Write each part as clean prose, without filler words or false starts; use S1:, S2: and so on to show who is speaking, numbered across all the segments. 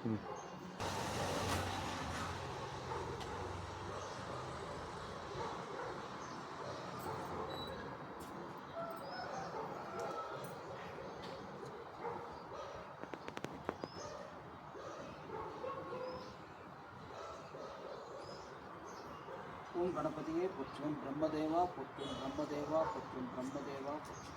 S1: ಓಂ ಗಣಪತಿಯೇ ಪುಚ್ಚು, ಬ್ರಹ್ಮದೇವ ಪುಚ್ಚು, ಬ್ರಹ್ಮದೇವ ಪುಚ್ಚು, ಬ್ರಹ್ಮದೇವ ಪುಚ್ಚು.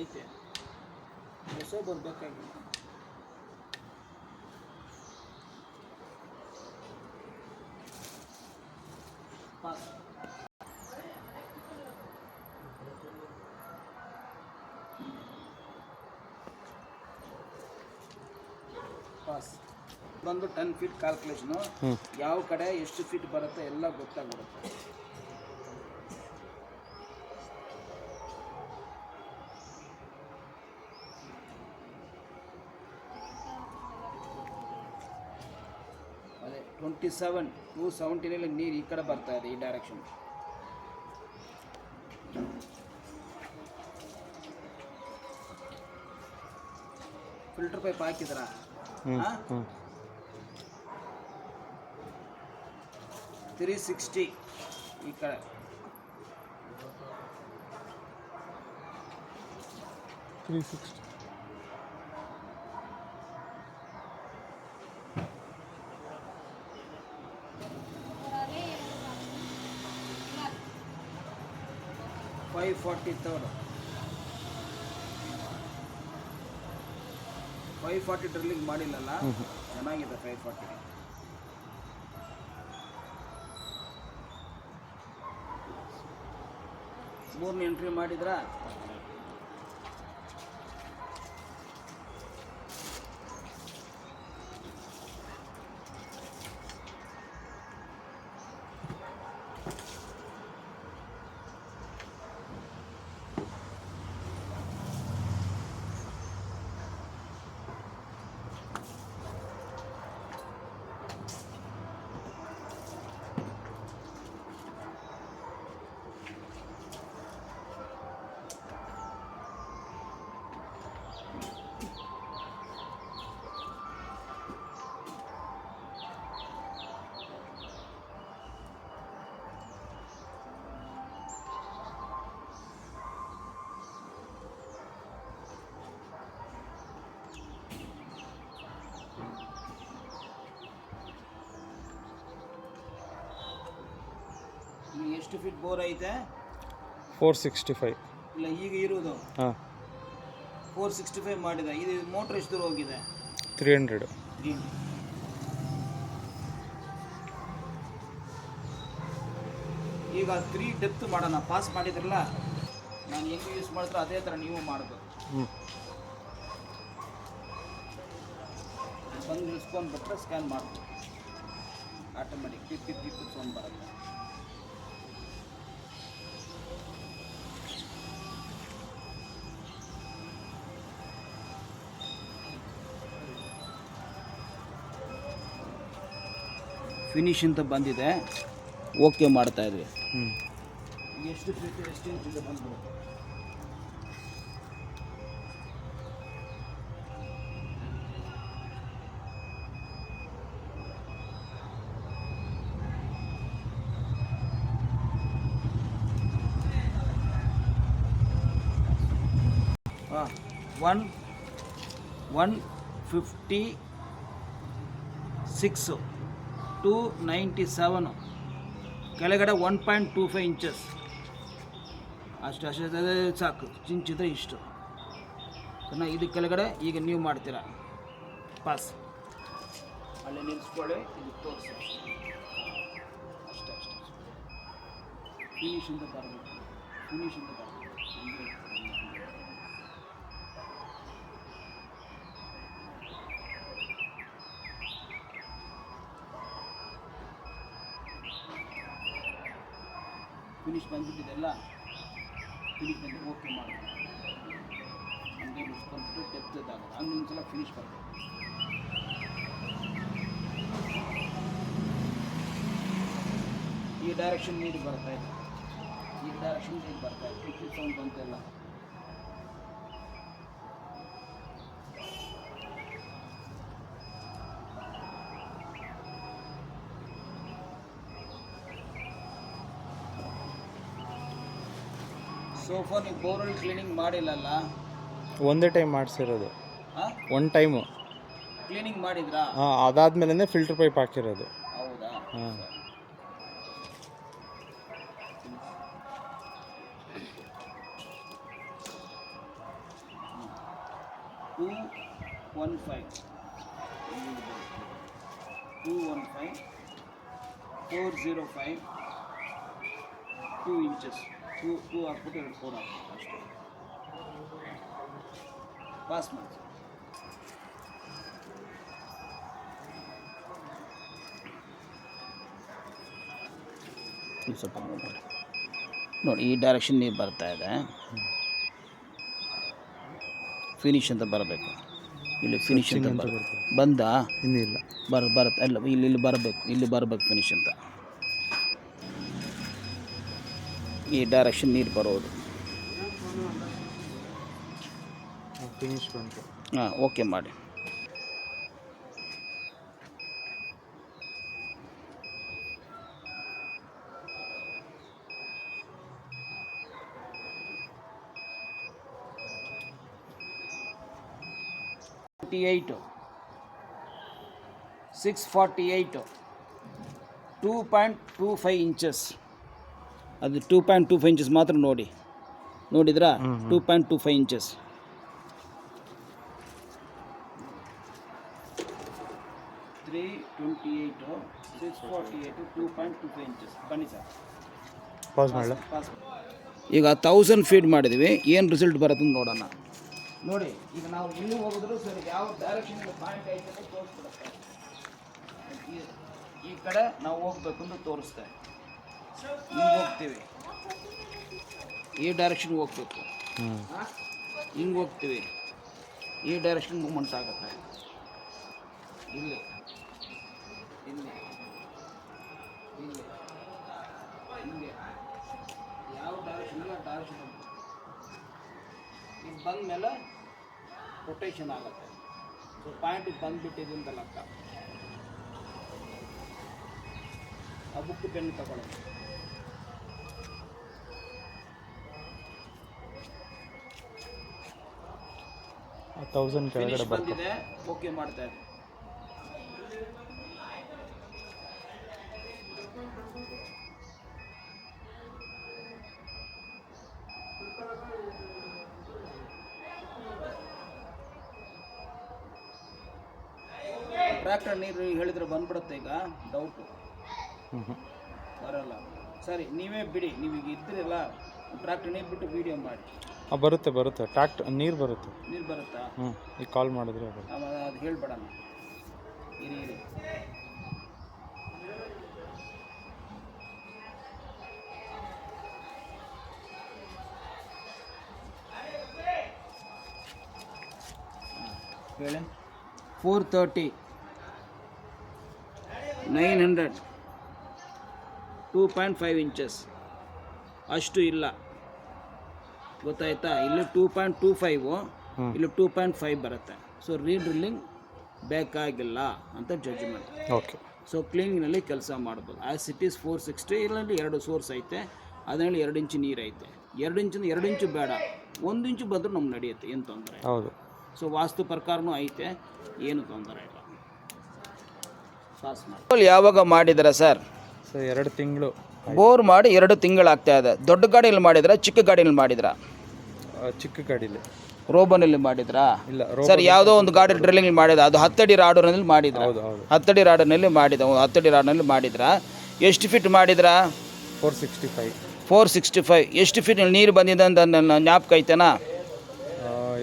S1: ಐತೆ ಹೊಸ ಬರಬೇಕಾಗಿಲ್ಲ. Pass pass ಬಂದು 10 ಫೀಟ್ ಕ್ಯಾಲ್ಕುಲೇಷನು, ಯಾವ ಕಡೆ ಎಷ್ಟು ಫೀಟ್ ಬರುತ್ತೆ ಎಲ್ಲ ಗೊತ್ತಾಗ್ಬಿಡುತ್ತೆ. ಅದೇ 217 ನೀರು ಈ ಕಡೆ ಬರ್ತಾ ಇದೆ, ಈ ಡೈರೆಕ್ಷನ್. Filter pipe ಹಾಕಿದ್ರಾ? 360 ಈ ಕಡೆ. $540 540 ಡ್ರಿಲ್ಲಿಂಗ್ ಮಾಡಿಲ್ಲಲ್ಲ, ಚೆನ್ನಾಗಿದೆ 540. ಮೂರನೇ ಎಂಟ್ರಿ ಮಾಡಿದ್ರಾ? ಎಷ್ಟು ಫೀಟ್ ಬೋರ್ ಐತೆ?
S2: 465.
S1: ಇಲ್ಲ, ಈಗ ಇರೋದು 465 ಮಾಡಿದೆ. ಇದು ಮೋಟ್ರ್ ಎಷ್ಟು ದೂರ ಹೋಗಿದೆ?
S2: 300.
S1: ಈಗ 3 ಡೆಪ್ತ್ ಮಾಡೋಣ. ಪಾಸ್ ಮಾಡಿದ್ರಲ್ಲ, ನಾನು ಹೆಂಗೆ ಯೂಸ್ ಮಾಡಿದ್ರೆ ಅದೇ ಥರ ನೀವು ಮಾಡಬೇಕು. ಬಂದು ನಿಲ್ಸ್ಕೊಂಡು ಬಿಟ್ಟರೆ ಸ್ಕ್ಯಾನ್ ಮಾಡ್ಬೋದು, ಆಟೋಮೆಟಿಕ್ ಪಿಪ್ ಸೌಂಡ್ ಬರುತ್ತೆ. ಫಿನಿಶ್ ಅಂತ ಬಂದಿದೆ, ಓಕೆ ಮಾಡ್ತಾ ಇದ್ವಿ. ಎಷ್ಟು ಫೀಟ್ ಎಷ್ಟು ಇಂಚಿಂದ ಬಂದ್ಬಿಡುತ್ತೆ. ಹಾಂ 156 297 ಕೆಳಗಡೆ 1.25 ಇಂಚಸ್ ಅಷ್ಟು ಸಾಕು. ಇಂಚಿದ್ರೆ ಇಷ್ಟು ಚೆನ್ನಾಗಿ. ಇದು ಕೆಳಗಡೆ ಈಗ ನೀವು ಮಾಡ್ತೀರಾ. ಪಾಸ್ ಅಲ್ಲೇ ನಿಲ್ಲಿಸ್ಕೊಳ್ಳಿ, ಇದು ತೋರಿಸಿ ಅಷ್ಟೇ. ಫಿನಿಶಿಂದ ಬರಬೇಕು. ಫಿನಿಶ್ ಬಂದುಬಿಟ್ಟಿದೆಲ್ಲ ಫಿನಿಶ್ ಬಂದು ಓಕೆ ಮಾಡಿ ಹಂಗೆ ಮುಚ್ಕೊಂಡ್ಬಿಟ್ಟು ಡೆಪ್ತದಾಗುತ್ತೆ ಹಂಗೆ ಒಂದು ಸಲ ಫಿನಿಶ್ ಬರ್ತದೆ. ಈ ಡೈರೆಕ್ಷನ್ ನೀರು ಬರ್ತಾ ಇದೆ, ಈ ಡೈರೆಕ್ಷನ್ ನೀರು ಬರ್ತಾ ಇದೆ, ಟಿಕ್ಕಿ ಸೌಂಡ್ ಬಂತೆಲ್ಲ. ಸೋಫಾ ನೀವು ಬೋರ್ವೆಲ್ ಕ್ಲೀನಿಂಗ್ ಮಾಡಿಲ್ಲಲ್ಲ?
S2: ಒಂದೇ ಟೈಮ್ ಮಾಡಿಸಿರೋದು,
S1: ಹಾಂ
S2: ಒನ್ ಟೈಮು.
S1: ಕ್ಲೀನಿಂಗ್ ಮಾಡಿದ್ರಾ?
S2: ಹಾಂ, ಅದಾದಮೇಲೆ ಫಿಲ್ಟರ್ ಪೈಪ್ ಹಾಕಿರೋದು.
S1: ಹೌದಾ?
S2: ಹಾಂ.
S1: 215 405 2 inches 2 ಹಾಕ್ಬಿಟ್ಟು 2 4 ಹಾಕ್ಬಿಟ್ಟು ಅಷ್ಟೇ ಪಾಸ್ ಮಾಡಿ. ಸ್ವಲ್ಪ ನೋಡಿ, ಈ ಡೈರೆಕ್ಷನ್ ನೀರು ಬರ್ತಾ ಇದೆ, ಫಿನಿಶ್ ಅಂತ ಬರಬೇಕು. ಇಲ್ಲಿ ಫಿನಿಶ್ ಅಂತ ಬರುತ್ತೆ. ಬಂದ
S2: ಇನ್ನಿಲ್ಲ
S1: ಬರುತ್ತೆ ಅಲ್ಲ, ಇಲ್ಲಿ ಬರಬೇಕು, ಇಲ್ಲಿ ಬರಬೇಕು ಫಿನಿಶ್ ಅಂತ. ಈ ಡೈರೆಕ್ಷನ್ ನೀರು ಬರೋದು.
S2: ಫಿನಿಶ್ ಬಂತು.
S1: ಹಾಂ, ಓಕೆ ಮಾಡಿ. $648 2.25 ಇಂಚಸ್. ಅದು 2.25 ಇಂಚಸ್ ಮಾತ್ರ ನೋಡಿದ್ರಾ? 2.25 ಇಂಚಸ್. $328 648 2.25 ಇಂಚಸ್. ಬನ್ನಿ ಸರ್,
S2: ಪಾಸ್ ಮಾಡಲ.
S1: ಈಗ 1000 ಫೀಟ್ ಮಾಡಿದ್ವಿ, ಏನು ರಿಸಲ್ಟ್ ಬರುತ್ತೆ ಅಂತ ನೋಡೋಣ. ನೋಡಿ, ಈಗ ನಾವು ಇಲ್ಲಿ ಹೋಗಿದ್ರು ಸರಿ, ಯಾವ ಡೈರೆಕ್ಷನ್ ಪಾಯಿಂಟ್ ಐತೆ ಅಂತ ತೋರಿಸ್ಬಿಡುತ್ತೆ. ಈ ಕಡೆ ನಾವು ಹೋಗ್ಬೇಕು ಅಂತ ತೋರಿಸ್ತೆ, ಹಿಂಗೆ ಹೋಗ್ತೀವಿ, ಈ ಡೈರೆಕ್ಷನ್ಗೆ ಹೋಗ್ಬೇಕು, ಹಿಂಗೆ ಹೋಗ್ತೀವಿ, ಈ ಡೈರೆಕ್ಷನ್ ಮೂವ್ಮೆಂಟ್ ಆಗುತ್ತೆ. ಇಲ್ಲಿ ಇಲ್ಲಿ ಇಲ್ಲಿ ಹಿಂಗೆ ಯಾವ ಡೈರೆಕ್ಷನ್ ಇಲ್ಲ ಡೈರೆಕ್ಷನ್ ಇದು ಬಂದ ಮೇಲೆ ರೊಟೇಷನ್ ಆಗುತ್ತೆ. ಸೊ ಪಾಯಿಂಟಿಗೆ ಬಂದುಬಿಟ್ಟಿದೆ ಅಂತ ಲೆಕ್ಕ. ಆ ಬುಕ್ ಪೆನ್ ತಗೊಳ್ಳೋದು.
S2: $1000 ಕೆಳಗಡೆ
S1: ಬಂದಿದೆ, ಓಕೆ ಮಾಡ್ತಾ ಇದೆ. ಟ್ರ್ಯಾಕ್ಟರ್ ನೀರು ಹೇಳಿದ್ರೆ ಬಂದ್ಬಿಡುತ್ತೆ. ಈಗ ಡೌಟು ಬರಲ್ಲ. ಸರಿ, ನೀವೇ ಬಿಡಿ, ನೀವೀಗ ಇದ್ದಿರಲ್ಲ, ಟ್ರ್ಯಾಕ್ಟರ್ ನೀರು ಬಿಟ್ಟು ವೀಡಿಯೋ ಮಾಡಿ.
S2: ಬರುತ್ತೆ ಟ್ರ್ಯಾಕ್ಟರ್ ನೀರು ಬರುತ್ತೆ.
S1: ನೀರು ಬರುತ್ತಾ?
S2: ಈಗ ಕಾಲ್ ಮಾಡಿದ್ರೆ
S1: ಅದು ಹೇಳ್ಬೇಡ. ಇರಿ ಹೇಳಿ. 430 900 2.5 ಇಂಚಸ್ ಅಷ್ಟು ಇಲ್ಲ, ಗೊತ್ತಾಯ್ತಾ? ಇಲ್ಲಿ 2.25, ಇಲ್ಲಿ 2.5 ಬರುತ್ತೆ. ಸೊ ರೀಡ್ರಿಲ್ಲಿಂಗ್ ಬೇಕಾಗಿಲ್ಲ ಅಂತ ಜಡ್ಜ್ಮೆಂಟ್.
S2: ಓಕೆ.
S1: ಸೊ ಕ್ಲೀನಿಂಗ್ನಲ್ಲಿ ಕೆಲಸ ಮಾಡ್ಬೋದು. As it is 460. ಇಲ್ಲಲ್ಲಿ 2 ಸೋರ್ಸ್ ಐತೆ, ಅದರಲ್ಲಿ 2 ಇಂಚು ನೀರು ಐತೆ. 2 ಇಂಚಿಂದ 2 ಇಂಚು ಬೇಡ, 1 ಇಂಚು ಬಂದರೂ ನಮ್ಗೆ ನಡೆಯುತ್ತೆ, ಏನು ತೊಂದರೆ.
S2: ಹೌದು.
S1: ಸೊ ವಾಸ್ತು ಪ್ರಕಾರನೂ ಐತೆ, ಏನು ತೊಂದರೆ ಇಲ್ಲ. ಪಾಸ್ ಮಾಡಿ. ಯಾವಾಗ ಮಾಡಿದ್ದೀರಾ ಸರ್?
S2: 2 ತಿಂಗಳು
S1: ಬೋರ್ ಮಾಡಿ 2 ತಿಂಗಳಾಗ್ತಾ ಇದೆ. ದೊಡ್ಡ ಗಾಡಿಯಲ್ಲಿ ಮಾಡಿದ್ರಾ, ಚಿಕ್ಕ ಗಾಡಿಯಲ್ಲಿ ಮಾಡಿದ್ರಾ?
S2: ಚಿಕ್ಕ ಗಾಡೀಲಿ.
S1: ರೋಬನಲ್ಲಿ ಮಾಡಿದ್ರಾ?
S2: ಇಲ್ಲ
S1: ಸರ್, ಯಾವುದೋ ಒಂದು ಗಾಡಿ ಡ್ರಿಲ್ಲಿಂಗ್ ಮಾಡಿದ, ಅದು 10 ಅಡಿ ರಾಡರ್ನಲ್ಲಿ ಮಾಡಿದ್ರ? 10 ಅಡಿ ರಾಡರ್ನಲ್ಲಿ ಮಾಡಿದ. 10 ಅಡಿ ರಾಡರ್ನಲ್ಲಿ ಮಾಡಿದ್ರಾ? ಎಷ್ಟು ಫೀಟ್ ಮಾಡಿದ್ರಾ? 465. ಎಷ್ಟು ಫೀಟ್ ನೀರು ಬಂದಿದೆ ಅಂತ ನನ್ನ ಜ್ಞಾಪಕ ಐತೆನಾ?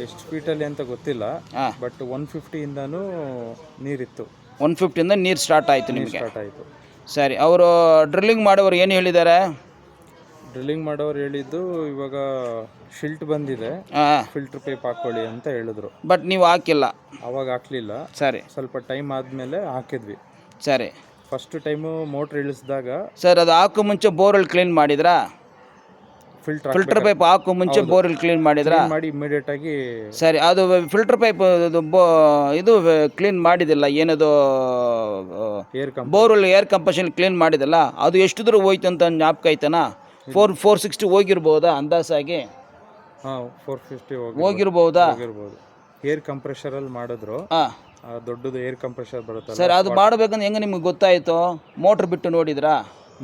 S2: ಎಷ್ಟು ಫೀಟಲ್ಲಿ ಅಂತ ಗೊತ್ತಿಲ್ಲ, ಬಟ್ 150 ಇಂದನೂ ನೀರಿತ್ತು.
S1: 150 ಇಂದ ನೀರು ಸ್ಟಾರ್ಟ್ ಆಯಿತು ನಿಮಗೆ?
S2: ಸ್ಟಾರ್ಟ್ ಆಯಿತು.
S1: ಸರಿ, ಅವರು ಡ್ರಿಲ್ಲಿಂಗ್ ಮಾಡೋರು ಏನು ಹೇಳಿದ್ದಾರೆ?
S2: ಡ್ರಿಲ್ಲಿಂಗ್ ಮಾಡೋರು ಹೇಳಿದ್ದು ಇವಾಗ ಶಿಲ್ಟ್ ಬಂದಿದೆ,
S1: ಹಾಂ,
S2: ಫಿಲ್ಟರ್ ಪೈಪ್ ಹಾಕ್ಕೊಳ್ಳಿ ಅಂತ ಹೇಳಿದ್ರು.
S1: ಬಟ್ ನೀವು ಹಾಕಿಲ್ಲ.
S2: ಅವಾಗ ಹಾಕ್ಲಿಲ್ಲ.
S1: ಸರಿ
S2: ಸ್ವಲ್ಪ ಟೈಮ್ ಆದಮೇಲೆ ಹಾಕಿದ್ವಿ.
S1: ಸರಿ.
S2: ಫಸ್ಟ್ ಟೈಮು ಮೋಟ್ರ್ ಇಳಿಸಿದಾಗ
S1: ಸರ್ ಅದು ಹಾಕೋ ಮುಂಚೆ ಬೋರ್ವೆಲ್ ಕ್ಲೀನ್ ಮಾಡಿದ್ರಾ? ಫಿಲ್ಟರ್ ಪೈಪ್ ಹಾಕೋ ಮುಂಚೆ ಬೋರ್ವೆಲ್ ಕ್ಲೀನ್ ಮಾಡಿದ್ರಾ?
S2: ಮಾಡಿ ಇಮಿಡಿಯೇಟ್ ಆಗಿ.
S1: ಸರಿ, ಅದು ಫಿಲ್ಟರ್ ಪೈಪ್ ಇದು ಕ್ಲೀನ್ ಮಾಡಿದಿಲ್ಲ, ಏನದು ಬೋರ್ವೆಲ್ ಏರ್ ಕಂಪ್ರೆಷನ್ ಕ್ಲೀನ್ ಮಾಡಿದಿಲ್ಲ, ಅದು ಎಷ್ಟು ದೂರ ಹೋಯ್ತು ಅಂತ ಜ್ಞಾಪಕ ಐತನಾ? 460 ಹೋಗಿರ್ಬೋದಾ ಅಂದಾಜಾಗಿ?
S2: ಹಾಂ, 450
S1: ಹೋಗಿರ್ಬೋದಾ?
S2: ಏರ್ ಕಂಪ್ರೆಷರಲ್ಲಿ ಮಾಡಿದ್ರು.
S1: ಹಾಂ,
S2: ದೊಡ್ಡದು ಏರ್ ಕಂಪ್ರೆಷರ್ ಬರುತ್ತೆ
S1: ಸರ್. ಅದು ಮಾಡಬೇಕಂದ್ರೆ ಹೆಂಗೆ ನಿಮ್ಗೆ ಗೊತ್ತಾಯಿತು? ಮೋಟ್ರ್ ಬಿಟ್ಟು ನೋಡಿದ್ರಾ?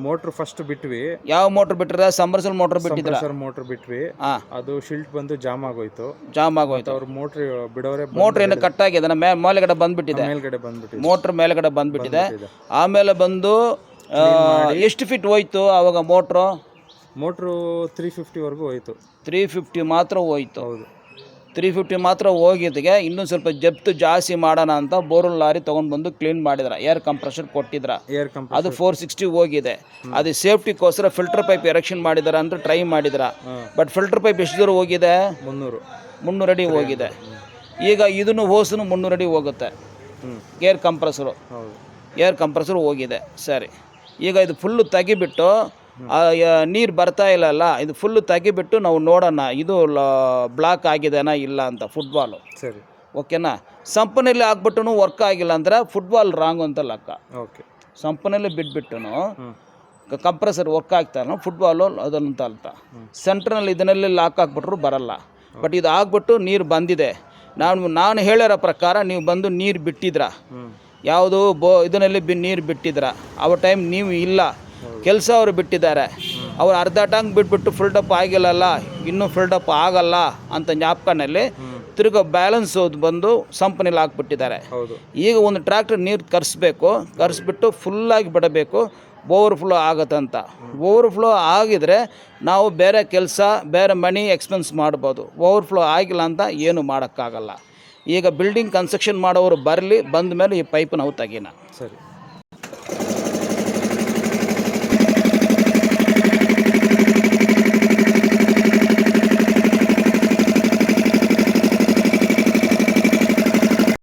S2: ಮೋಟ್ರ್ ಫಸ್ಟ್ ಬಿಟ್ವಿ.
S1: ಯಾವ ಮೋಟ್ರ್ ಬಿಟ್ಟಿರ? ಸಬ್ಮರ್ಸಿಬಲ್ ಮೋಟ್ರ್ ಬಿಟ್ಟಿದ್ರ?
S2: ಮೋಟ್ರ್ ಬಿಟ್ವಿ.
S1: ಹಾಂ,
S2: ಅದು ಶಿಲ್ಟ್ ಬಂದು ಜಾಮ್ ಆಗೋಯ್ತು.
S1: ಅವ್ರು
S2: ಮೋಟ್ರ್ ಬಿಡೋರೆ
S1: ಮೋಟ್ರ್ ಏನೋ ಕಟ್ ಆಗಿದೆ, ಮೇಲ್ಗಡೆ ಬಂದ್ಬಿಟ್ಟಿದೆ.
S2: ಮೇಲ್ಗಡೆ ಬಂದ್ಬಿಟ್ಟಿದೆ,
S1: ಮೋಟ್ರ್ ಮೇಲ್ಗಡೆ ಬಂದ್ಬಿಟ್ಟಿದೆ. ಆಮೇಲೆ ಬಂದು ಎಷ್ಟು ಫೀಟ್ ಹೋಯ್ತು ಅವಾಗ ಮೋಟ್ರು?
S2: 350 ಹೋಯ್ತು.
S1: 350 ಮಾತ್ರ ಹೋಯ್ತು.
S2: ಹೌದು,
S1: 350 ಮಾತ್ರ ಹೋಗಿದ್ದಕ್ಕೆ ಇನ್ನೊಂದು ಸ್ವಲ್ಪ ಜಪ್ತು ಜಾಸ್ತಿ ಮಾಡೋಣ ಅಂತ ಬೋರ್ವೆಲ್ ಲಾರಿ ತೊಗೊಂಡು ಬಂದು ಕ್ಲೀನ್ ಮಾಡಿದ್ರ, ಏರ್ ಕಂಪ್ರೆಷರ್ ಕೊಟ್ಟಿದ್ರ. ಅದು 460 ಹೋಗಿದೆ. ಅದು ಸೇಫ್ಟಿಗೋಸ್ಕರ ಫಿಲ್ಟರ್ ಪೈಪ್ ಎರೆಕ್ಷನ್ ಮಾಡಿದಾರ ಅಂತ ಟ್ರೈ ಮಾಡಿದ್ರ. ಬಟ್ ಫಿಲ್ಟರ್ ಪೈಪ್ ಎಷ್ಟು ದೂರ ಹೋಗಿದೆ? 300 ಅಡಿ ಹೋಗಿದೆ. ಈಗ ಇದನ್ನು ಹೋಸನು 300 ಅಡಿ ಹೋಗುತ್ತೆ. ಏರ್ ಕಂಪ್ರೆಸರು ಹೋಗಿದೆ. ಸರಿ, ಈಗ ಇದು ಫುಲ್ಲು ತೆಗಿಬಿಟ್ಟು ನೀರು ಬರ್ತಾ ಇಲ್ಲಲ್ಲ, ಇದು ಫುಲ್ಲು ತೆಗಿಬಿಟ್ಟು ನಾವು ನೋಡೋಣ ಇದು ಬ್ಲಾಕ್ ಆಗಿದೆನಾ ಇಲ್ಲ ಅಂತ. ಫುಟ್ಬಾಲು
S2: ಸರಿ,
S1: ಓಕೆನಾ? ಸಂಪನಲ್ಲಿ ಹಾಕ್ಬಿಟ್ಟು ವರ್ಕ್ ಆಗಿಲ್ಲ ಅಂದ್ರೆ ಫುಟ್ಬಾಲ್ ರಾಂಗ್ ಅಂತ ಲೆಕ್ಕ.
S2: ಓಕೆ,
S1: ಸಂಪನಲ್ಲಿ ಬಿಟ್ಬಿಟ್ಟು ಕಂಪ್ರೆಸರ್ ವರ್ಕ್ ಆಗ್ತಾನೋ ಫುಟ್ಬಾಲು ಅದಂತ ಅಲ್ತ. ಸೆಂಟ್ರ್ನಲ್ಲಿ ಇದನ್ನಲ್ಲಿ ಲಾಕ್ ಹಾಕ್ಬಿಟ್ರು ಬರಲ್ಲ. ಬಟ್ ಇದು ಆಗ್ಬಿಟ್ಟು ನೀರು ಬಂದಿದೆ. ನಾನು ಹೇಳಿರೋ ಪ್ರಕಾರ ನೀವು ಬಂದು ನೀರು ಬಿಟ್ಟಿದ್ರ, ಯಾವುದು ಇದರಲ್ಲಿ ನೀರು ಬಿಟ್ಟಿದ್ರ. ಆ ಟೈಮ್ ನೀವು ಇಲ್ಲ, ಕೆಲಸ ಅವರು ಬಿಟ್ಟಿದ್ದಾರೆ. ಅವ್ರು ಅರ್ಧ ಟ್ಯಾಂಕ್ ಬಿಟ್ಬಿಟ್ಟು ಫುಲ್ಡಪ್ ಆಗಿಲ್ಲಲ್ಲ, ಇನ್ನೂ ಫುಲ್ಡಪ್ ಆಗಲ್ಲ ಅಂತ ಜ್ಞಾಪಕನಲ್ಲಿ ತಿರ್ಗೋ ಬ್ಯಾಲೆನ್ಸ್ ಬಂದು ಸಂಪನಿಲಿ ಹಾಕ್ಬಿಟ್ಟಿದ್ದಾರೆ. ಈಗ ಒಂದು ಟ್ರ್ಯಾಕ್ಟರ್ ನೀರು ಕರೆಸ್ಬಿಟ್ಟು ಫುಲ್ಲಾಗಿ ಬಿಡಬೇಕು, ಓವರ್ಫ್ಲೋ ಆಗತ್ತಂತ. ಓವರ್ಫ್ಲೋ ಆಗಿದರೆ ನಾವು ಬೇರೆ ಕೆಲಸ, ಬೇರೆ ಮನಿ ಎಕ್ಸ್ಪೆನ್ಸ್ ಮಾಡ್ಬೋದು. ಓವರ್ಫ್ಲೋ ಆಗಿಲ್ಲ ಅಂತ ಏನು ಮಾಡೋಕ್ಕಾಗಲ್ಲ. ಈಗ ಬಿಲ್ಡಿಂಗ್ ಕನ್ಸ್ಟ್ರಕ್ಷನ್ ಮಾಡೋರು ಬಂದ ಮೇಲೆ ಈ ಪೈಪ್ ನಾವು ತೆಗೀನ.
S2: ಸರಿ.